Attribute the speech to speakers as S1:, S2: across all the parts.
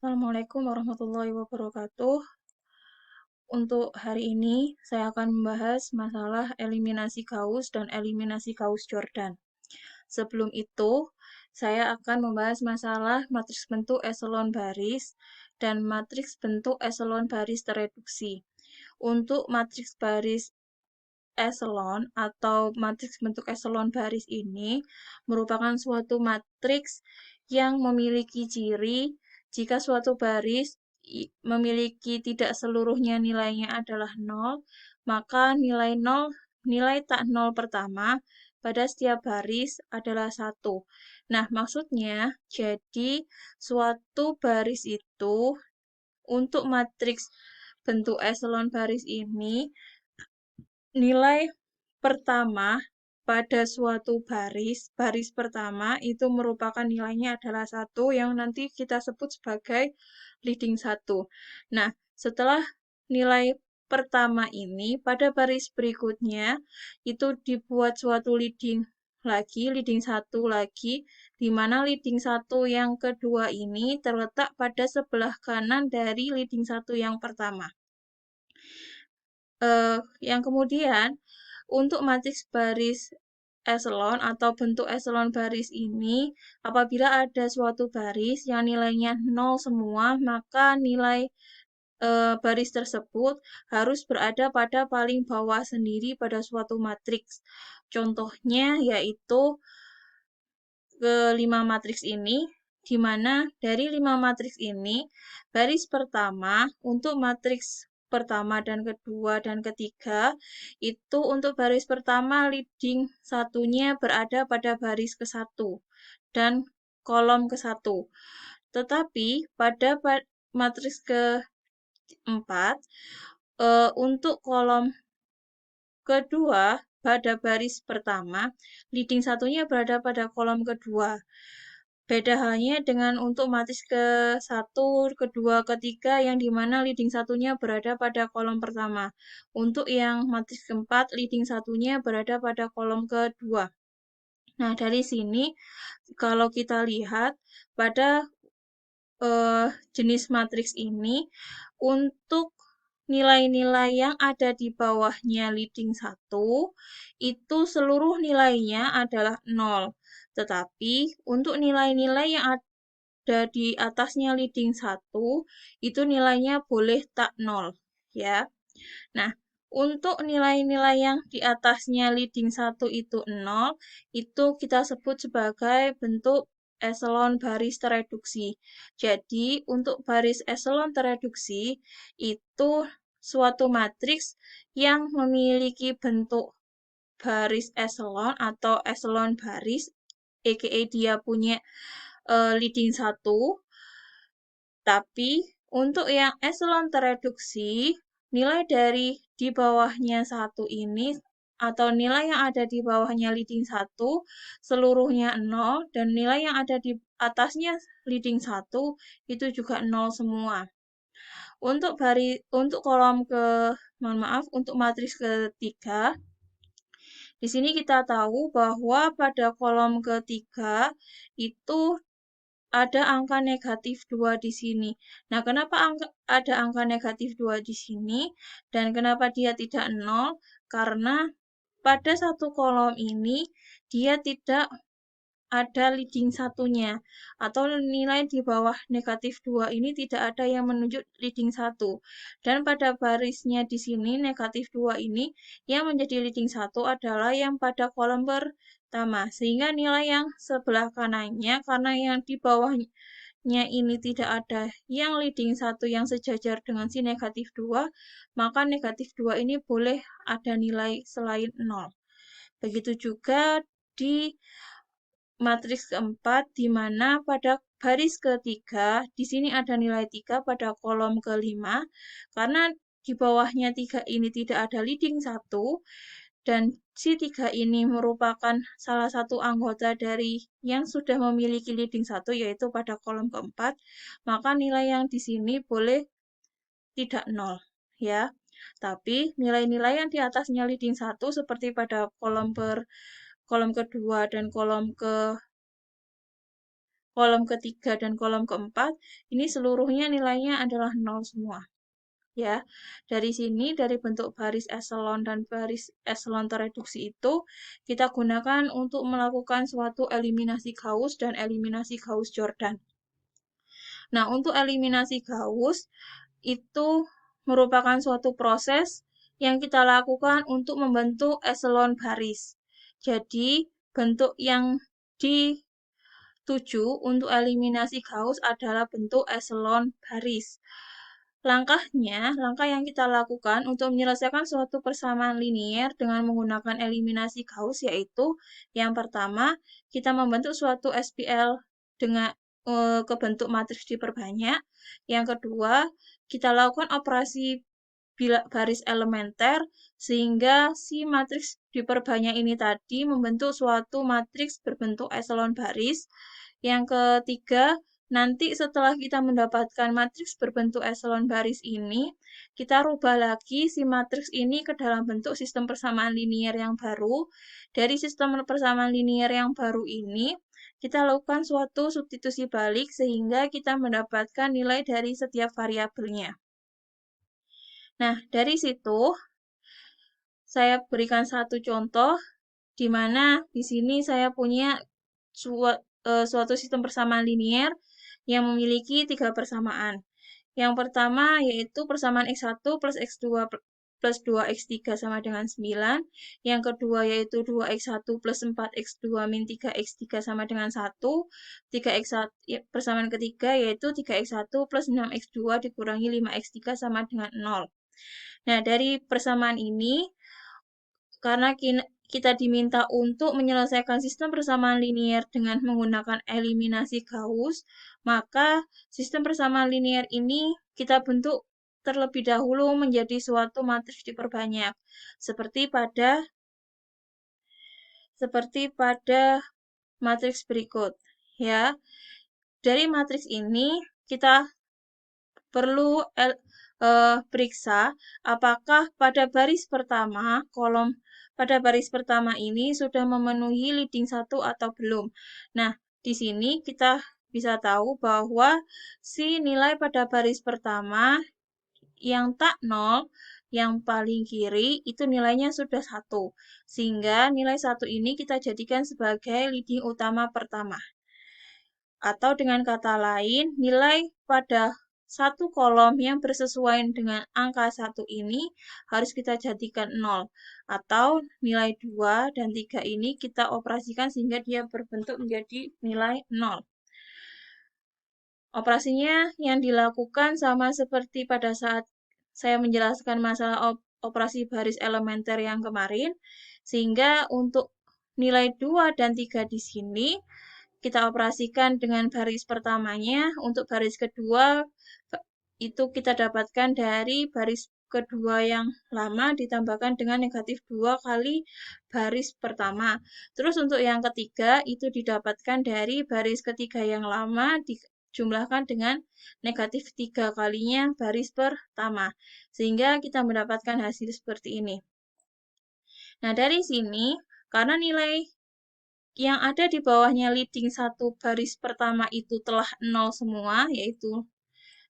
S1: Assalamualaikum warahmatullahi wabarakatuh. Untuk hari ini, saya akan membahas masalah eliminasi Gauss dan eliminasi Gauss-Jordan. Sebelum itu, saya akan membahas masalah matriks bentuk eselon baris dan matriks bentuk eselon baris tereduksi. Untuk matriks baris eselon atau matriks bentuk eselon baris ini merupakan suatu matriks yang memiliki ciri jika suatu baris memiliki tidak seluruhnya nilainya adalah 0, maka nilai tak 0 pertama pada setiap baris adalah 1. Nah, maksudnya, jadi suatu baris itu untuk matriks bentuk eselon baris ini nilai pertama pada suatu baris pertama itu merupakan nilainya adalah 1 yang nanti kita sebut sebagai leading 1. Nah, setelah nilai pertama ini pada baris berikutnya itu dibuat suatu leading 1 lagi, di mana leading 1 yang kedua ini terletak pada sebelah kanan dari leading 1 yang pertama. Yang kemudian, untuk matriks baris eselon atau bentuk eselon baris ini, apabila ada suatu baris yang nilainya 0 semua, maka nilai baris tersebut harus berada pada paling bawah sendiri pada suatu matriks. Contohnya yaitu ke-5 matriks ini, di mana dari 5 matriks ini, baris pertama untuk matriks pertama dan kedua dan ketiga, itu untuk baris pertama leading satunya berada pada baris ke-1 dan kolom ke-1. Tetapi pada matriks ke-4, untuk kolom kedua pada baris pertama, leading satunya berada pada kolom kedua. Beda halnya dengan untuk matriks ke-1, kedua, ketiga yang dimana leading satunya berada pada kolom pertama. Untuk yang matriks keempat, leading satunya berada pada kolom kedua. Nah, dari sini kalau kita lihat pada jenis matriks ini, untuk nilai-nilai yang ada di bawahnya leading 1, itu seluruh nilainya adalah 0. Tetapi untuk nilai-nilai yang ada di atasnya leading 1, itu nilainya boleh tak 0. Ya. Nah, untuk nilai-nilai yang di atasnya leading 1 itu 0, itu kita sebut sebagai bentuk eselon baris tereduksi. Jadi, untuk baris eselon tereduksi itu suatu matriks yang memiliki bentuk baris eselon atau eselon baris, aka dia punya leading 1, tapi untuk yang eselon tereduksi, nilai dari di bawahnya 1 ini atau nilai yang ada di bawahnya leading 1 seluruhnya 0 dan nilai yang ada di atasnya leading 1 itu juga 0 semua. Untuk kolom untuk matriks ketiga, di sini kita tahu bahwa pada kolom ketiga itu ada angka negatif 2 di sini. Nah, kenapa ada angka negatif 2 di sini dan kenapa dia tidak 0? Karena pada satu kolom ini dia tidak ada leading satunya atau nilai di bawah negatif 2 ini tidak ada yang menunjuk leading 1. Dan pada barisnya di sini negatif 2 ini yang menjadi leading 1 adalah yang pada kolom pertama. Sehingga nilai yang sebelah kanannya karena yang di bawahnya ini tidak ada yang leading 1 yang sejajar dengan si negatif 2, maka negatif 2 ini boleh ada nilai selain 0. Begitu juga di matriks keempat, di mana pada baris ketiga, di sini ada nilai 3 pada kolom kelima, karena di bawahnya 3 ini tidak ada leading 1, dan si 3 ini merupakan salah satu anggota dari yang sudah memiliki leading 1, yaitu pada kolom keempat, maka nilai yang di sini boleh tidak 0. Ya. Tapi nilai-nilai yang di atasnya leading 1 seperti pada kolom kedua dan kolom kolom ketiga dan kolom keempat, ini seluruhnya nilainya adalah 0 semua. Ya, dari sini, dari bentuk baris eselon dan baris eselon tereduksi itu, kita gunakan untuk melakukan suatu eliminasi Gauss dan eliminasi Gauss-Jordan. Nah, untuk eliminasi Gauss, itu merupakan suatu proses yang kita lakukan untuk membentuk eselon baris. Jadi, bentuk yang dituju untuk eliminasi Gauss adalah bentuk eselon baris. Langkah yang kita lakukan untuk menyelesaikan suatu persamaan linier dengan menggunakan eliminasi Gauss yaitu yang pertama, kita membentuk suatu SPL dengan kebentuk matriks diperbanyak. Yang kedua, kita lakukan operasi baris elementer sehingga si matriks diperbanyak ini tadi membentuk suatu matriks berbentuk eselon baris. Yang ketiga, nanti setelah kita mendapatkan matriks berbentuk eselon baris ini, kita rubah lagi si matriks ini ke dalam bentuk sistem persamaan linier yang baru. Dari sistem persamaan linier yang baru ini, kita lakukan suatu substitusi balik sehingga kita mendapatkan nilai dari setiap variabelnya. Nah, dari situ saya berikan satu contoh di mana di sini saya punya suatu sistem persamaan linier yang memiliki 3 persamaan. Yang pertama yaitu persamaan X1 plus X2 plus 2X3 sama dengan 9. Yang kedua yaitu 2X1 plus 4X2 min 3X3 sama dengan 1. 3X1, persamaan ketiga yaitu 3X1 plus 6X2 dikurangi 5X3 sama dengan 0. Nah, dari persamaan ini, karena kita diminta untuk menyelesaikan sistem persamaan linier dengan menggunakan eliminasi Gauss, maka sistem persamaan linier ini kita bentuk terlebih dahulu menjadi suatu matriks diperbanyak, seperti pada matriks berikut. Ya, dari matriks ini kita perlu periksa apakah pada baris pertama ini sudah memenuhi leading 1 atau belum. Nah, di sini kita bisa tahu bahwa si nilai pada baris pertama yang tak 0, yang paling kiri itu nilainya sudah 1. Sehingga nilai 1 ini kita jadikan sebagai leading utama pertama. Atau dengan kata lain, nilai pada satu kolom yang bersesuaian dengan angka 1 ini harus kita jadikan 0. Atau nilai 2 dan 3 ini kita operasikan sehingga dia berbentuk menjadi nilai 0. Operasinya yang dilakukan sama seperti pada saat saya menjelaskan masalah operasi baris elementer yang kemarin, sehingga untuk nilai 2 dan 3 di sini kita operasikan dengan baris pertamanya. Untuk baris kedua itu kita dapatkan dari baris kedua yang lama ditambahkan dengan negatif 2 kali baris pertama. Terus untuk yang ketiga itu didapatkan dari baris ketiga yang lama dijumlahkan dengan negatif 3 kalinya baris pertama. Sehingga kita mendapatkan hasil seperti ini. Nah, dari sini, karena nilai yang ada di bawahnya leading 1 baris pertama itu telah 0 semua, yaitu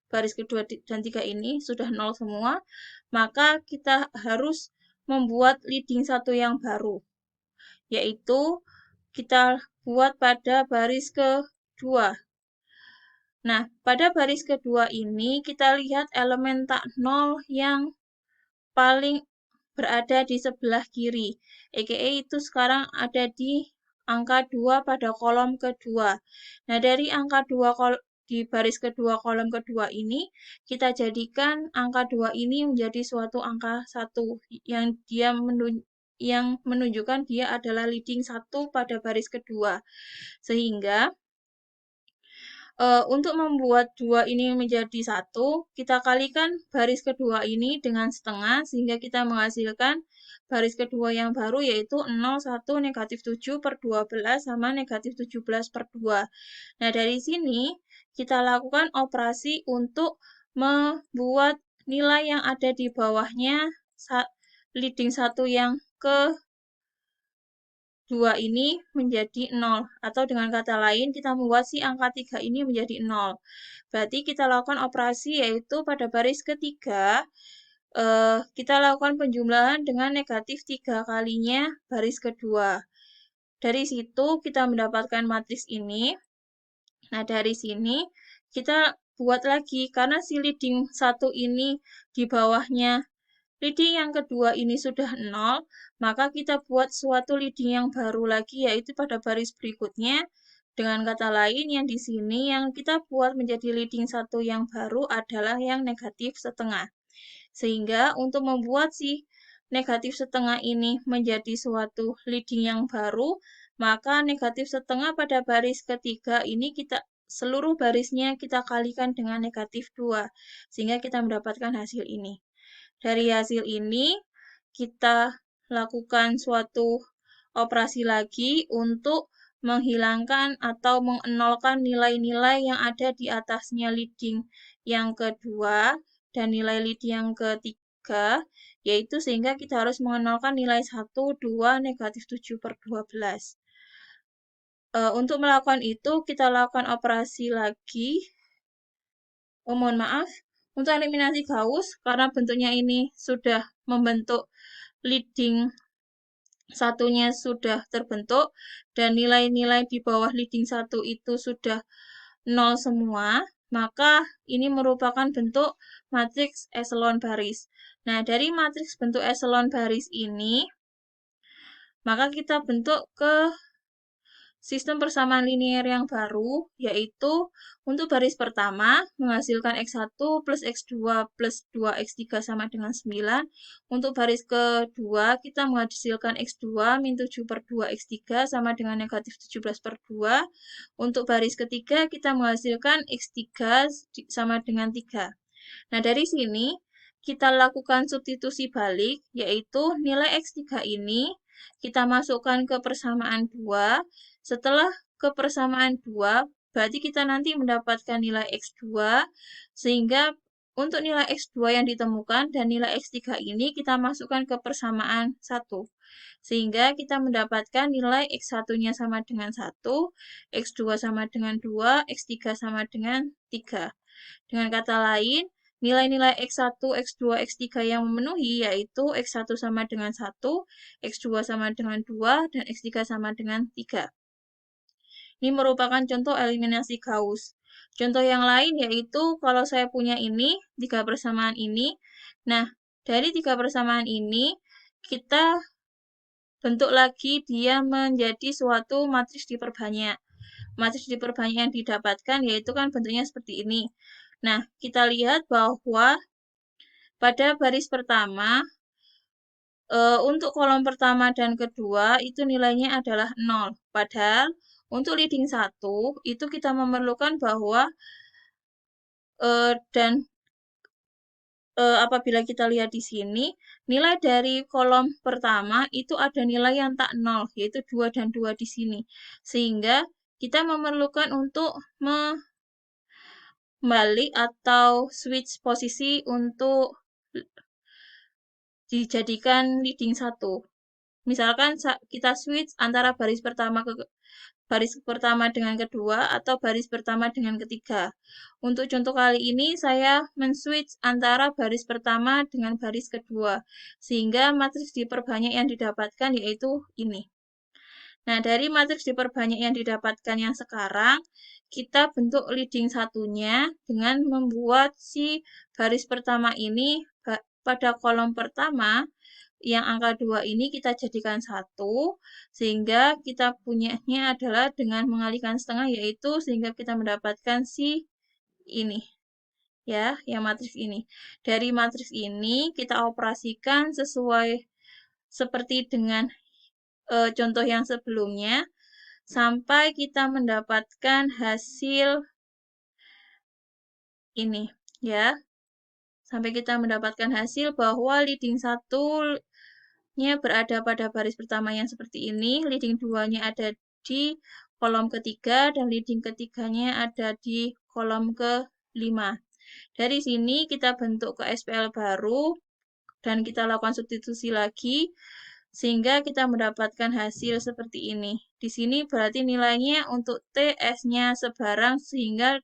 S1: baris kedua dan 3 ini sudah 0 semua, maka kita harus membuat leading 1 yang baru, yaitu kita buat pada baris kedua. Nah, pada baris kedua ini kita lihat elemen tak 0 yang paling berada di sebelah kiri, aka itu sekarang ada di angka 2 pada kolom kedua. Nah, dari angka 2 di baris kedua kolom kedua ini, kita jadikan angka 2 ini menjadi suatu angka 1 yang menunjukkan dia adalah leading 1 pada baris kedua. Sehingga untuk membuat 2 ini menjadi 1, kita kalikan baris kedua ini dengan setengah, sehingga kita menghasilkan baris kedua yang baru yaitu 0, 1, negatif 7 per 12 sama negatif 17 per 2. Nah, dari sini kita lakukan operasi untuk membuat nilai yang ada di bawahnya leading 1 yang 2 ini menjadi 0. Atau dengan kata lain, kita membuat si angka 3 ini menjadi 0. Berarti kita lakukan operasi yaitu pada baris ketiga, kita lakukan penjumlahan dengan negatif 3 kalinya baris kedua. Dari situ kita mendapatkan matriks ini. Nah, dari sini kita buat lagi, karena si leading 1 ini di bawahnya leading yang kedua ini sudah 0, maka kita buat suatu leading yang baru lagi, yaitu pada baris berikutnya. Dengan kata lain, yang di sini yang kita buat menjadi leading 1 yang baru adalah yang negatif setengah. Sehingga untuk membuat si negatif setengah ini menjadi suatu leading yang baru, maka negatif setengah pada baris ketiga ini seluruh barisnya kita kalikan dengan negatif 2, sehingga kita mendapatkan hasil ini. Dari hasil ini, kita lakukan suatu operasi lagi untuk menghilangkan atau mengenolkan nilai-nilai yang ada di atasnya leading yang kedua dan nilai leading yang ketiga, yaitu sehingga kita harus mengenolkan nilai 1, 2, negatif 7/12. Untuk melakukan itu, kita lakukan operasi lagi. Mohon maaf, untuk eliminasi Gauss, karena bentuknya ini sudah membentuk leading satunya sudah terbentuk, dan nilai-nilai di bawah leading 1 itu sudah 0 semua, maka ini merupakan bentuk matriks eselon baris. Nah, dari matriks bentuk eselon baris ini, maka kita bentuk ke sistem persamaan linier yang baru, yaitu untuk baris pertama menghasilkan X1 plus X2 plus 2X3 sama dengan 9. Untuk baris kedua, kita menghasilkan X2 min 7/2X3 sama dengan negatif 17/2. Untuk baris ketiga, kita menghasilkan X3 sama dengan 3. Nah, dari sini, kita lakukan substitusi balik, yaitu nilai X3 ini kita masukkan ke persamaan 2. Setelah ke persamaan 2, berarti kita nanti mendapatkan nilai X2, sehingga untuk nilai X2 yang ditemukan dan nilai X3 ini kita masukkan ke persamaan 1. Sehingga kita mendapatkan nilai X1-nya sama dengan 1, X2 sama dengan 2, X3 sama dengan 3. Dengan kata lain, nilai-nilai X1, X2, X3 yang memenuhi yaitu X1 sama dengan 1, X2 sama dengan 2, dan X3 sama dengan 3. Ini merupakan contoh eliminasi Gauss. Contoh yang lain yaitu kalau saya punya ini, 3 persamaan ini. Nah, dari 3 persamaan ini, kita bentuk lagi dia menjadi suatu matriks diperbanyak. Matriks diperbanyak yang didapatkan yaitu kan bentuknya seperti ini. Nah, kita lihat bahwa pada baris pertama, untuk kolom pertama dan kedua itu nilainya adalah 0. Padahal untuk leading 1 itu kita memerlukan bahwa apabila kita lihat di sini, nilai dari kolom pertama itu ada nilai yang tak 0, yaitu 2 dan 2 di sini. Sehingga kita memerlukan untuk kembali atau switch posisi untuk dijadikan leading 1. Misalkan kita switch antara baris pertama dengan kedua atau baris pertama dengan ketiga. Untuk contoh kali ini saya men-switch antara baris pertama dengan baris kedua, sehingga matriks diperbanyak yang didapatkan yaitu ini. Nah, dari matriks diperbanyak yang didapatkan yang sekarang, kita bentuk leading satunya dengan membuat si baris pertama ini pada kolom pertama yang angka 2 ini kita jadikan 1, sehingga kita punyanya adalah dengan mengalihkan setengah, yaitu sehingga kita mendapatkan si ini, ya, yang matriks ini. Dari matriks ini kita operasikan sesuai seperti dengan contoh yang sebelumnya, sampai kita mendapatkan hasil ini, ya. Sampai kita mendapatkan hasil bahwa leading 1-nya berada pada baris pertama yang seperti ini, leading 2-nya ada di kolom ketiga, dan leading ketiganya ada di kolom ke-5. Dari sini kita bentuk ke SPL baru, dan kita lakukan substitusi lagi, Sehingga kita mendapatkan hasil seperti ini. Di sini berarti nilainya untuk T, S-nya sebarang sehingga